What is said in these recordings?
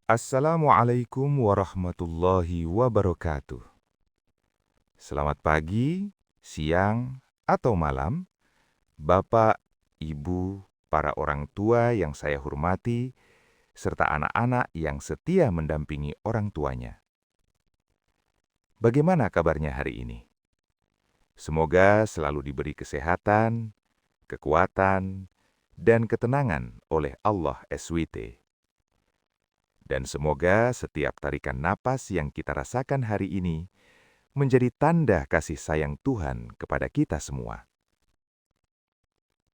Assalamualaikum warahmatullahi wabarakatuh. Selamat pagi, siang, atau malam, Bapak, Ibu, para orang tua yang saya hormati, serta anak-anak yang setia mendampingi orang tuanya. Bagaimana kabarnya hari ini? Semoga selalu diberi kesehatan, kekuatan, dan ketenangan oleh Allah SWT. Dan semoga setiap tarikan napas yang kita rasakan hari ini menjadi tanda kasih sayang Tuhan kepada kita semua.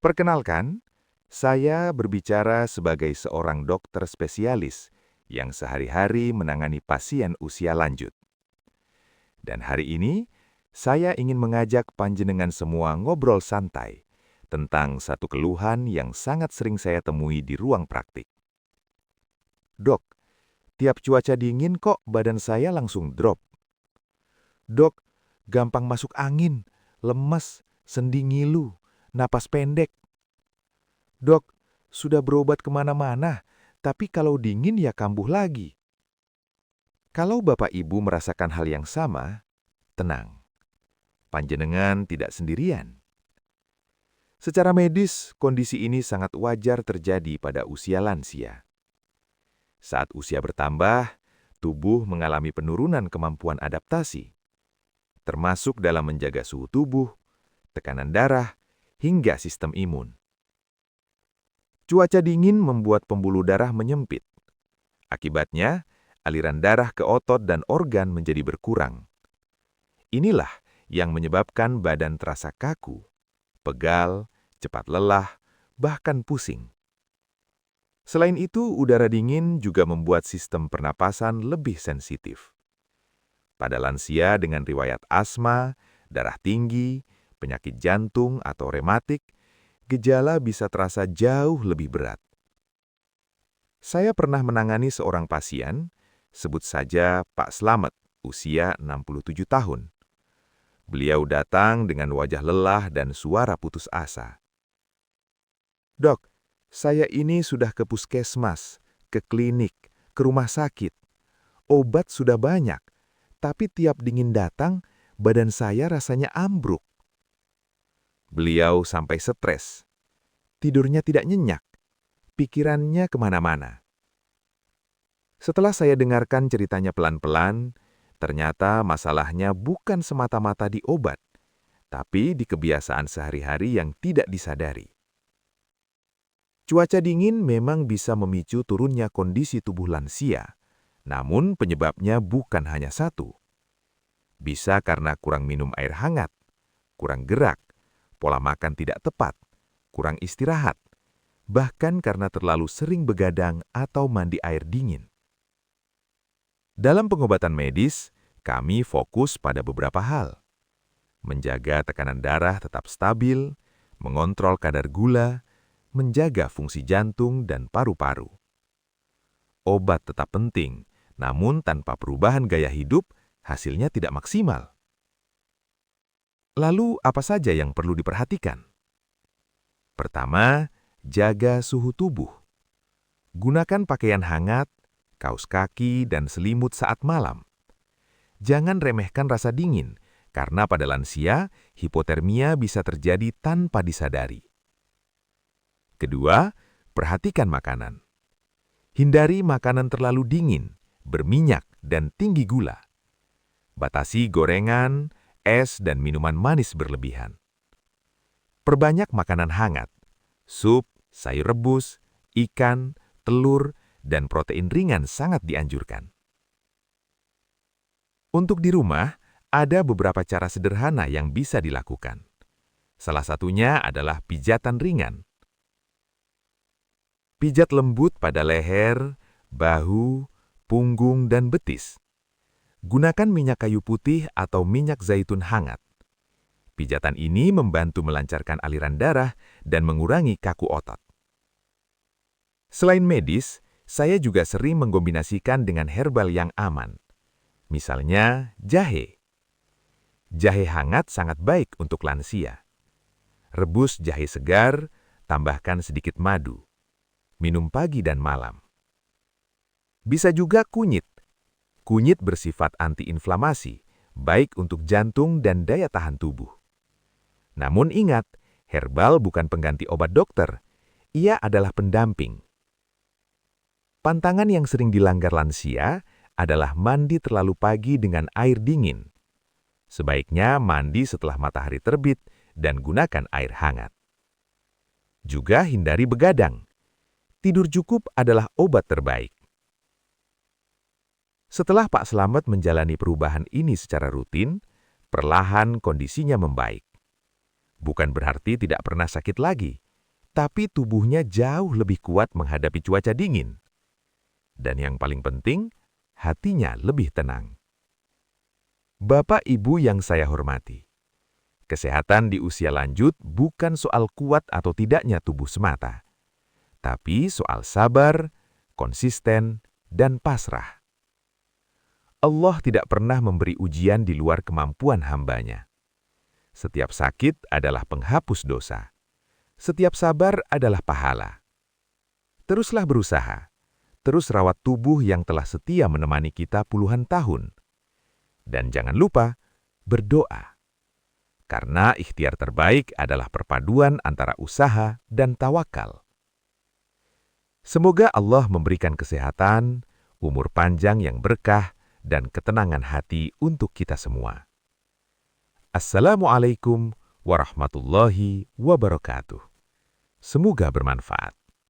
Perkenalkan, saya berbicara sebagai seorang dokter spesialis yang sehari-hari menangani pasien usia lanjut. Dan hari ini, saya ingin mengajak panjenengan semua ngobrol santai tentang satu keluhan yang sangat sering saya temui di ruang praktik. Dok, tiap cuaca dingin kok badan saya langsung drop. Dok, gampang masuk angin, lemes, sendi ngilu, napas pendek. Dok, sudah berobat kemana-mana, tapi kalau dingin ya kambuh lagi. Kalau Bapak Ibu merasakan hal yang sama, tenang. Panjenengan tidak sendirian. Secara medis, kondisi ini sangat wajar terjadi pada usia lansia. Saat usia bertambah, tubuh mengalami penurunan kemampuan adaptasi, termasuk dalam menjaga suhu tubuh, tekanan darah, hingga sistem imun. Cuaca dingin membuat pembuluh darah menyempit. Akibatnya, aliran darah ke otot dan organ menjadi berkurang. Inilah yang menyebabkan badan terasa kaku, pegal, cepat lelah, bahkan pusing. Selain itu, udara dingin juga membuat sistem pernapasan lebih sensitif. Pada lansia dengan riwayat asma, darah tinggi, penyakit jantung atau rematik, gejala bisa terasa jauh lebih berat. Saya pernah menangani seorang pasien, sebut saja Pak Slamet, usia 67 tahun. Beliau datang dengan wajah lelah dan suara putus asa. Dok, saya ini sudah ke puskesmas, ke klinik, ke rumah sakit. Obat sudah banyak, tapi tiap dingin datang, badan saya rasanya ambruk. Beliau sampai stres. Tidurnya tidak nyenyak, pikirannya kemana-mana. Setelah saya dengarkan ceritanya pelan-pelan, ternyata masalahnya bukan semata-mata di obat, tapi di kebiasaan sehari-hari yang tidak disadari. Cuaca dingin memang bisa memicu turunnya kondisi tubuh lansia, namun penyebabnya bukan hanya satu. Bisa karena kurang minum air hangat, kurang gerak, pola makan tidak tepat, kurang istirahat, bahkan karena terlalu sering begadang atau mandi air dingin. Dalam pengobatan medis, kami fokus pada beberapa hal. Menjaga tekanan darah tetap stabil, mengontrol kadar gula, menjaga fungsi jantung dan paru-paru. Obat tetap penting, namun tanpa perubahan gaya hidup, hasilnya tidak maksimal. Lalu, apa saja yang perlu diperhatikan? Pertama, jaga suhu tubuh. Gunakan pakaian hangat, kaos kaki, dan selimut saat malam. Jangan remehkan rasa dingin, karena pada lansia, hipotermia bisa terjadi tanpa disadari. Kedua, perhatikan makanan. Hindari makanan terlalu dingin, berminyak, dan tinggi gula. Batasi gorengan, es, dan minuman manis berlebihan. Perbanyak makanan hangat, sup, sayur rebus, ikan, telur, dan protein ringan sangat dianjurkan. Untuk di rumah, ada beberapa cara sederhana yang bisa dilakukan. Salah satunya adalah pijatan ringan. Pijat lembut pada leher, bahu, punggung, dan betis. Gunakan minyak kayu putih atau minyak zaitun hangat. Pijatan ini membantu melancarkan aliran darah dan mengurangi kaku otot. Selain medis, saya juga sering mengkombinasikan dengan herbal yang aman. Misalnya, jahe. Jahe hangat sangat baik untuk lansia. Rebus jahe segar, tambahkan sedikit madu. Minum pagi dan malam. Bisa juga kunyit. Kunyit bersifat antiinflamasi, baik untuk jantung dan daya tahan tubuh. Namun ingat, herbal bukan pengganti obat dokter. Ia adalah pendamping. Pantangan yang sering dilanggar lansia adalah mandi terlalu pagi dengan air dingin. Sebaiknya mandi setelah matahari terbit dan gunakan air hangat. Juga hindari begadang. Tidur cukup adalah obat terbaik. Setelah Pak Slamet menjalani perubahan ini secara rutin, perlahan kondisinya membaik. Bukan berarti tidak pernah sakit lagi, tapi tubuhnya jauh lebih kuat menghadapi cuaca dingin. Dan yang paling penting, hatinya lebih tenang. Bapak Ibu yang saya hormati, kesehatan di usia lanjut bukan soal kuat atau tidaknya tubuh semata, tapi soal sabar, konsisten, dan pasrah. Allah tidak pernah memberi ujian di luar kemampuan hamba-Nya. Setiap sakit adalah penghapus dosa. Setiap sabar adalah pahala. Teruslah berusaha. Terus rawat tubuh yang telah setia menemani kita puluhan tahun. Dan jangan lupa, berdoa. Karena ikhtiar terbaik adalah perpaduan antara usaha dan tawakal. Semoga Allah memberikan kesehatan, umur panjang yang berkah, dan ketenangan hati untuk kita semua. Assalamualaikum warahmatullahi wabarakatuh. Semoga bermanfaat.